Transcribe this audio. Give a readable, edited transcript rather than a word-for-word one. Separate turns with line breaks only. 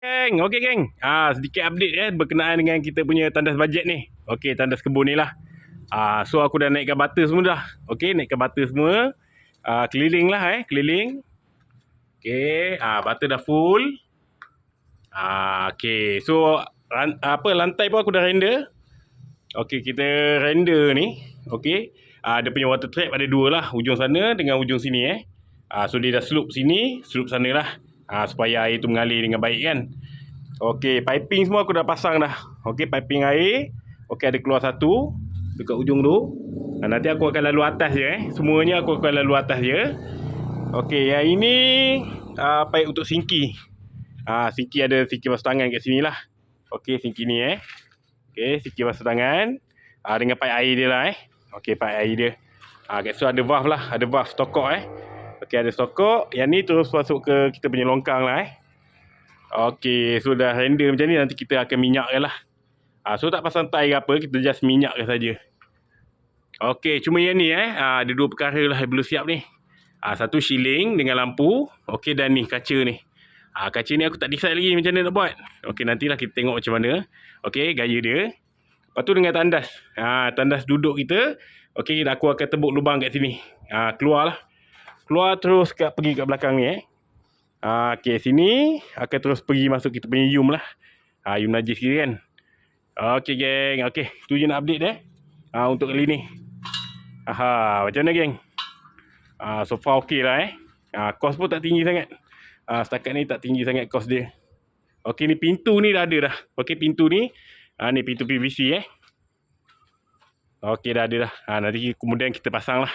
Okey geng. Sedikit update berkenaan dengan kita punya tandas bajet ni. Okey, tandas kebun ni lah. So aku dah naikkan butter semua dah. Okey, naikkan butter semua. Keliling lah keliling. Okey, butter dah full. Okey, so lantai pun aku dah render. Okey, kita render ni. Okey. Dia punya water trap ada dua lah, ujung sana dengan ujung sini So dia dah slope sini, slope sana lah. Supaya air tu mengalir dengan baik kan. Okey, piping semua aku dah pasang dah. Okey, piping air. Okey, ada keluar satu dekat ujung tu. Nanti aku akan lalu atas je Semuanya aku akan lalu atas je. Okey, yang ini pipe untuk sinki. Sinki ada sinki basuh tangan kat sini lah. Okey, sinki ni Okey, sinki basuh tangan. Dengan pipe air dia lah Okey, pipe air dia. Kat situ ada valve lah, ada valve stokok Okey, ada stokok. Yang ni terus masuk ke kita punya longkang lah Okey, so dah render macam ni, nanti kita akan minyakkan lah. So tak pasang tie ke apa, kita just minyakkan saja. Okey, cuma yang ni ada dua perkara lah yang belum siap ni. Satu shielding dengan lampu. Okey, dan ni kaca ni. Kaca ni aku tak decide lagi macam mana nak buat. Okey, nantilah kita tengok macam mana. Okey, gaya dia. Lepas tu dengan tandas. Tandas duduk kita. Okey, aku akan tebuk lubang kat sini. Keluar lah. Keluar terus pergi kat belakang ni Okey, sini akan terus pergi masuk kita punya yum lah. Yum najis kiri kan. Okey geng. Okey, tu je nak update untuk kali ni. Macam mana geng? So far okey lah Kos pun tak tinggi sangat. Setakat ni tak tinggi sangat kos dia. Okey, ni pintu ni dah ada dah. Okey, pintu ni. Ni pintu PVC Okey, dah ada dah. Nanti kemudian kita pasang lah.